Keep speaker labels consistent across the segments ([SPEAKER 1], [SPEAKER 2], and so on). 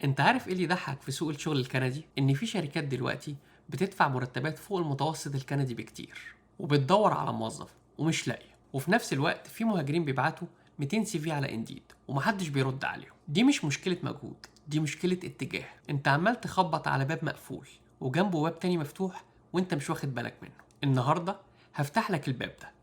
[SPEAKER 1] انت عارف ايه اللي يضحك في سوق الشغل الكندي؟ ان في شركات دلوقتي بتدفع مرتبات فوق المتوسط الكندي بكتير وبتدور على موظف ومش لاقيه، وفي نفس الوقت في مهاجرين بيبعتوا 200 سي في على انديد ومحدش بيرد عليهم. دي مش مشكلة مجهود، دي مشكلة اتجاه. انت عمال تخبط على باب مقفول وجنبه باب تاني مفتوح وانت مش واخد بالك منه. النهاردة هفتح لك الباب ده.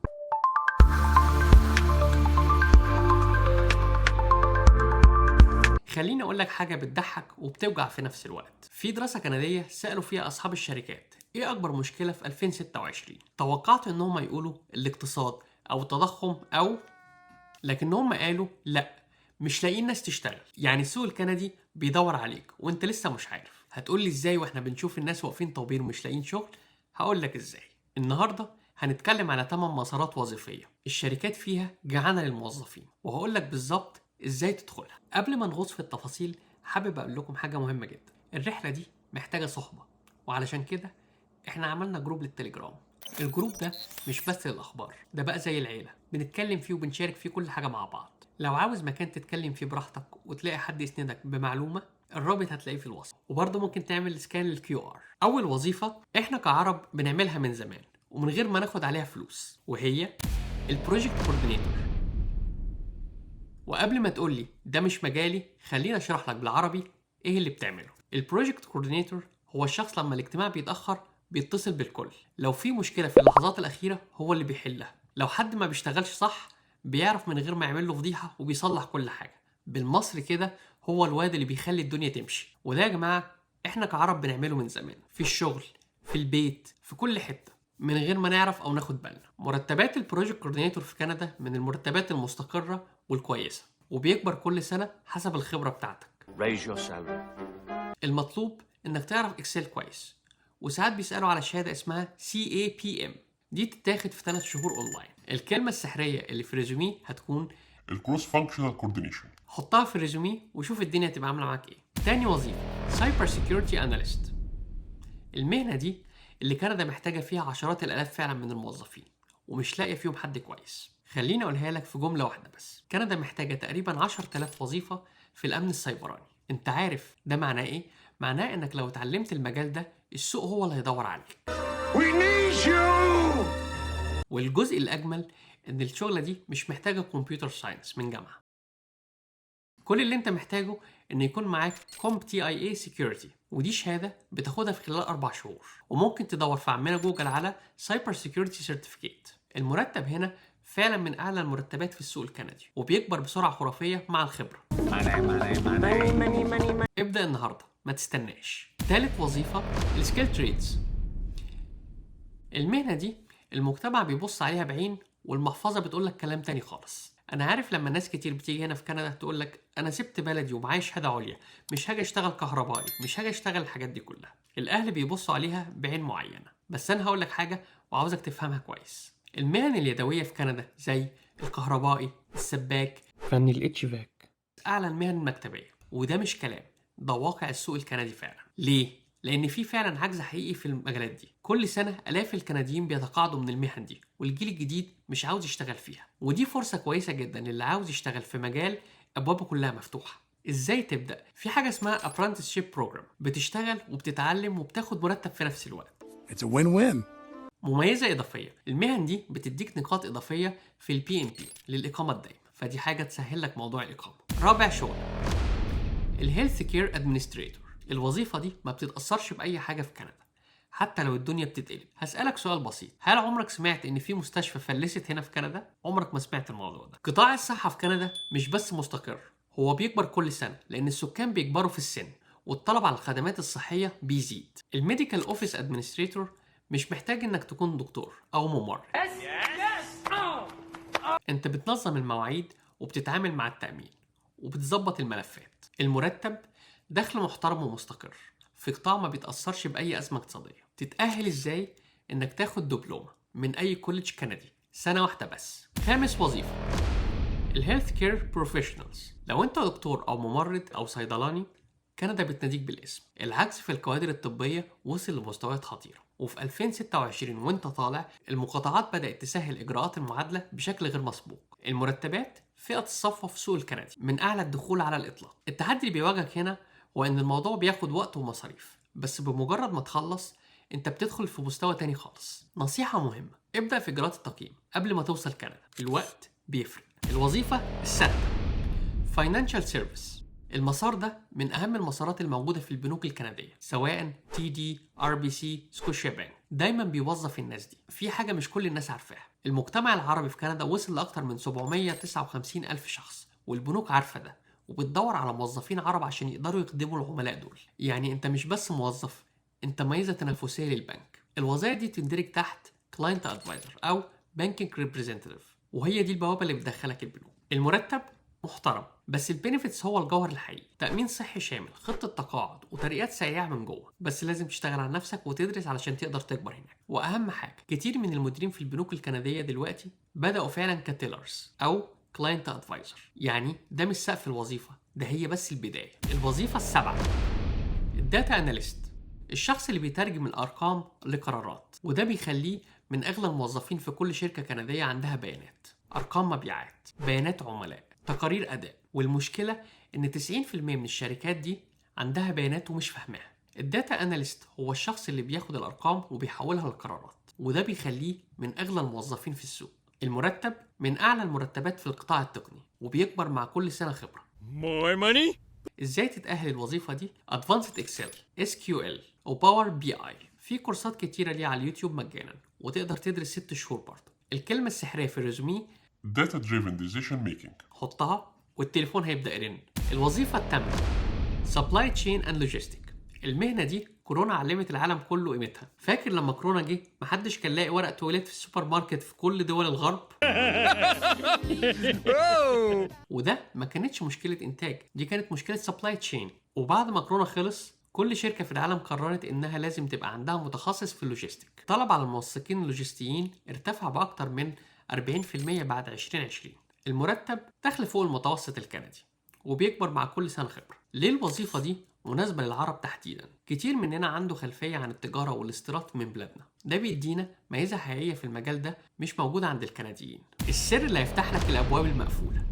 [SPEAKER 1] خليني اقول لك حاجه بتضحك وبتوجع في نفس الوقت. في دراسه كنديه سالوا فيها اصحاب الشركات ايه اكبر مشكله في 2026. توقعت ان هم يقولوا الاقتصاد او التضخم لكن هم قالوا لا، مش لاقيين ناس تشتغل. يعني السوق الكندي بيدور عليك وانت لسه مش عارف. هتقول لي ازاي واحنا بنشوف الناس واقفين طوابير ومش لاقيين شغل؟ هقول لك ازاي. النهارده هنتكلم على 8 مسارات وظيفيه الشركات فيها جعانه للموظفين، وهقول لك بالظبط ازاي تدخلها. قبل ما نغوص في التفاصيل حابب اقول لكم حاجه مهمه جدا. الرحله دي محتاجه صحبه، وعلشان كده احنا عملنا جروب للتليجرام. الجروب ده مش بس للاخبار، ده بقى زي العيله، بنتكلم فيه وبنشارك فيه كل حاجه مع بعض. لو عاوز مكان تتكلم فيه براحتك وتلاقي حد يسندك بمعلومه، الرابط هتلاقيه في الوصف. وبرضه ممكن تعمل سكان للكيو ار. اول وظيفه احنا كعرب بنعملها من زمان ومن غير ما ناخد عليها فلوس، وهي البروجكت كوردينيتور. وقبل ما تقولي ده مش مجالي، خليني اشرح لك بالعربي ايه اللي بتعمله. البروجكت كوردينيتور هو الشخص لما الاجتماع بيتاخر بيتصل بالكل. لو في مشكله في اللحظات الاخيره هو اللي بيحلها. لو حد ما بيشتغلش صح بيعرف من غير ما يعمل له فضيحه وبيصلح كل حاجه. بالمصري كده هو الواد اللي بيخلي الدنيا تمشي. وده يا جماعه احنا كعرب بنعمله من زمان، في الشغل، في البيت، في كل حته، من غير ما نعرف او ناخد بالنا. مرتبات البروجكت كوردينيتور في كندا من المرتبات المستقره والكويسه، وبيكبر كل سنه حسب الخبره بتاعتك.
[SPEAKER 2] Raise your salary.
[SPEAKER 1] المطلوب انك تعرف اكسل كويس، وساعات بيسالوا على شهاده اسمها CAPM. دي تتاخد في 3 شهور اونلاين. الكلمه السحريه اللي في الريزومي هتكون
[SPEAKER 3] الكروس فانكشنال كوردينيشن.
[SPEAKER 1] حطها في الريزومي وشوف الدنيا هتبقى عامله معاك ايه. تاني وظيفه سايبر سيكيورتي اناليست. المهنه دي اللي كندا محتاجه فيها عشرات الالاف فعلا من الموظفين ومش لاقيه فيهم حد كويس. خليني اقولها لك في جمله واحده بس. كندا محتاجه تقريبا 10000 وظيفه في الامن السيبراني. انت عارف ده معناه ايه؟ معناه انك لو اتعلمت المجال ده السوق هو اللي هيدور عليك.
[SPEAKER 2] We need you!
[SPEAKER 1] والجزء الاجمل ان الشغله دي مش محتاجه كمبيوتر ساينس من جامعه. كل اللي انت محتاجه ان يكون معاك CompTIA Security، ودي شهاده بتاخدها في خلال 4 شهور. وممكن تدور في عمنا جوجل على Cyber Security Certificate. المرتب هنا فعلا من اعلى المرتبات في السوق الكندي، وبيكبر بسرعه خرافيه مع الخبره. ابدا النهارده، ما تستناش. ثالث وظيفه السكيل تريدز. المهنه دي المجتمع بيبص عليها بعين، والمحفظه بتقول لك كلام تاني خالص. انا عارف لما ناس كتير بتيجي هنا في كندا تقول لك انا سبت بلدي ومعايا شهاده عليا، مش هاجي اشتغل كهربائي، مش هاجي اشتغل الحاجات دي كلها. الاهل بيبصوا عليها بعين معينه، بس انا هقول لك حاجه وعاوزك تفهمها كويس. المهن اليدويه في كندا زي الكهربائي، السباك، فني الاتش فاك، اعلى المهن المكتبيه. وده مش كلام، ده واقع السوق الكندي فعلا. ليه؟ لأن في فعلا عجز حقيقي في المجالات دي. كل سنة آلاف الكنديين بيتقاعدوا من المهن دي، والجيل الجديد مش عاوز يشتغل فيها. ودي فرصة كويسة جدا للي عاوز يشتغل في مجال أبوابه كلها مفتوحة. إزاي تبدأ؟ في حاجة اسمها Apprenticeship Program، بتشتغل وبتتعلم وبتاخد مرتب في نفس الوقت.
[SPEAKER 4] It's a win-win.
[SPEAKER 1] مميزة إضافية، المهن دي بتديك نقاط إضافية في PNP للإقامة الدائمة، فدي حاجة تسهل لك موضوع الإقامة. رابع شغل الهيلث كير ادمنستريتور. الوظيفة دي ما بتتأثرش بأي حاجة في كندا حتى لو الدنيا بتتقلب. هسألك سؤال بسيط، هل عمرك سمعت إن في مستشفى فلست هنا في كندا؟ عمرك ما سمعت الموضوع ده. قطاع الصحة في كندا مش بس مستقر، هو بيكبر كل سنة لأن السكان بيكبروا في السن والطلب على الخدمات الصحية بيزيد. الميديكال اوفيس ادمنستريتور مش محتاج إنك تكون دكتور أو ممرض. أنت بتنظم المواعيد وبتتعامل مع التأمين وبتظبط الملفات. المرتب دخل محترم ومستقر في قطاع ما بيتأثرش بأي أزمة اقتصادية. تتأهل إزاي؟ إنك تاخد دبلومة من أي كوليدج كندي، سنة واحدة بس. خامس وظيفة الهيلث كير بروفيشنالز. لو أنت دكتور أو ممرض أو صيدلاني، كندا بتناديك بالاسم. العجز في الكوادر الطبية وصل لمستويات خطيرة، وفي 2026 وانت طالع المقاطعات بدأت تسهل إجراءات المعادلة بشكل غير مسبوق. المرتبات فئة الصفوة في السوق الكندي من أعلى الدخول على الإطلاق. التحدي اللي بيواجهك هنا هو إن الموضوع بياخد وقت ومصاريف، بس بمجرد ما تخلص انت بتدخل في مستوى تاني خالص. نصيحة مهمة: ابدأ في إجراءات التقييم قبل ما توصل كندا، الوقت بيفرق. الوظيفة الثابتة Financial Service. المسار ده من أهم المسارات الموجودة في البنوك الكندية، سواء TD، RBC، سكوشيا بانك. دايما بيوظف الناس دي في حاجة مش كل الناس عارفاها: المجتمع العربي في كندا وصل لأكتر من 759 ألف شخص، والبنوك عارفة ده وبتدور على موظفين عرب عشان يقدروا يخدموا العملاء دول. يعني انت مش بس موظف، انت ميزة تنافسية للبنك. الوظائف دي تندرج تحت Client Advisor أو Banking Representative، وهي دي البوابة اللي بتدخلك البنوك. المرتب محترم، بس البينيفيتس هو الجوهر الحقيقي: تأمين صحي شامل، خطة تقاعد، وترقيات سريعة من جوه. بس لازم تشتغل على نفسك وتدرس علشان تقدر تكبر هناك. وأهم حاجة، كتير من المديرين في البنوك الكندية دلوقتي بدأوا فعلا كتيلرز أو Client Advisor. يعني ده مش سقف الوظيفة، ده هي بس البداية. الوظيفة السابعة الداتا أناليست، الشخص اللي بيترجم الأرقام لقرارات، وده بيخليه من أغلى الموظفين في كل شركة كندية عندها بيانات، أرقام مبيعات، بيانات عملاء، تقارير أداء. والمشكلة إن 90% من الشركات دي عندها بيانات ومش فاهماها. الداتا أناليست هو الشخص اللي بياخد الأرقام وبيحولها لقرارات، وده بيخليه من أغلى الموظفين في السوق. المرتب من أعلى المرتبات في القطاع التقني، وبيكبر مع كل سنة خبرة.
[SPEAKER 4] More money?
[SPEAKER 1] ازاي تتأهل الوظيفة دي؟ Advanced Excel، SQL، و Power BI. في كورسات كتيرة ليها على اليوتيوب مجانا، وتقدر تدرس 6 شهور برضه. الكلمة السحرية في الريزومي
[SPEAKER 3] Data Driven Decision Making.
[SPEAKER 1] حطها والتليفون هيبدأ يرن. الوظيفة التامة Supply Chain and Logistic. المهنة دي كورونا علمت العالم كله قيمتها. فاكر لما كورونا جه محدش كان لاقي ورق تواليت في السوبر ماركت في كل دول الغرب؟ وده ما كانتش مشكلة إنتاج، دي كانت مشكلة Supply Chain. وبعد ما كورونا خلص كل شركة في العالم قررت إنها لازم تبقى عندها متخصص في اللوجيستيك. طلب على الموثقين اللوجستيين ارتفع بأكتر من 40% بعد 2020. المرتب دخل فوق المتوسط الكندي، وبيكبر مع كل سنة خبرة. ليه الوظيفة دي مناسبة للعرب تحديدا؟ كتير مننا عنده خلفية عن التجارة والاستيراد من بلادنا، ده بيدينا ميزة حقيقية في المجال ده مش موجودة عند الكنديين. السر اللي هيفتح لك الأبواب المقفولة.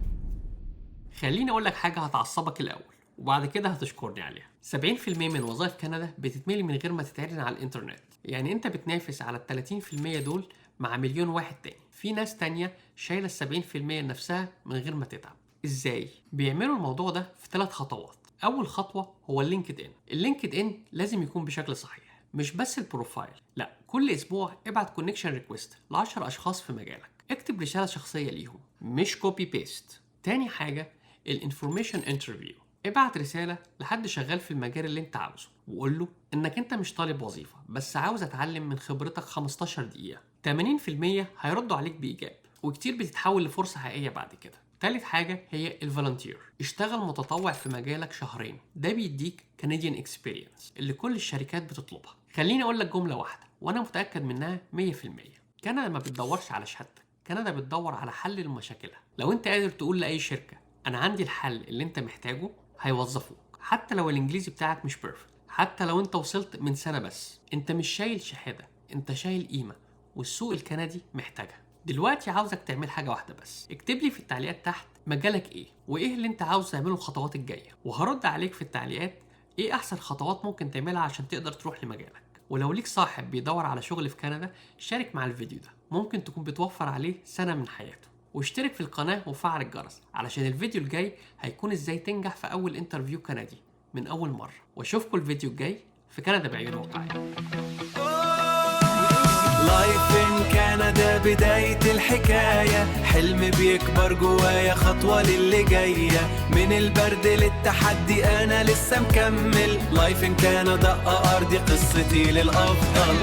[SPEAKER 1] خليني أقول لك حاجة هتعصبك الأول وبعد كده هتشكرني عليها. 70% من وظائف كندا بتتملي من غير ما تتعلن على الإنترنت. يعني أنت بتنافس على 30% دول مع مليون واحد تاني. في ناس تانية شايلة 70% لنفسها من غير ما تتعب. إزاي؟ بيعملوا الموضوع ده في 3 خطوات. أول خطوة هو اللينكد إن. اللينكد إن لازم يكون بشكل صحيح، مش بس البروفايل، لا، كل أسبوع ابعت كونكشن ريكويست ل10 أشخاص في مجالك. اكتب رسالة شخصية ليهم مش كوبي بيست. تاني حاجة الانفورميشن انترفيو. ابعت رسالة لحد شغال في المجال اللي انت عاوزه وقول له انك انت مش طالب وظيفة بس عاوز اتعلم من خبرتك 15 دقيقة. 80% هيردوا عليك بإيجاب، وكتير بتتحول لفرصة حقيقية بعد كده. تالت حاجة هي الفولنتير. اشتغل متطوع في مجالك شهرين، ده بيديك كنديان اكسبيرينس اللي كل الشركات بتطلبها. خليني اقول لك جملة واحدة وانا متأكد منها 100%: كندا ما بتدورش على شهادتك، كندا بتدور على حل لمشاكلها. لو انت قادر تقول لأي شركة انا عندي الحل اللي انت محتاجه، هيوظفوك. حتى لو الانجليزي بتاعك مش بيرفكت، حتى لو انت وصلت من سنة بس، انت مش شايل شهادة، انت شايل قيمة، والسوق الكندي محتاجها. دلوقتي عاوزك تعمل حاجة واحدة بس. اكتب لي في التعليقات تحت مجالك ايه وايه اللي انت عاوز تعمله الخطوات الجاية، وهرد عليك في التعليقات ايه احسن خطوات ممكن تعملها عشان تقدر تروح لمجالك. ولو ليك صاحب بيدور على شغل في كندا، شارك مع الفيديو ده، ممكن تكون بتوفر عليه سنة من حياته. واشترك في القناة وفعل الجرس علشان الفيديو الجاي هيكون ازاي تنجح في اول انترفيو كندي من اول مرة. واشوفكم الفيديو الجاي في كندا بعيون واقعية.
[SPEAKER 5] لايف ان كندا بداية الحكاية، حلم بيكبر جوايا خطوة للي جاية، من البرد للتحدي انا لسه مكمل. لايف ان كندا ارضي قصتي للافضل.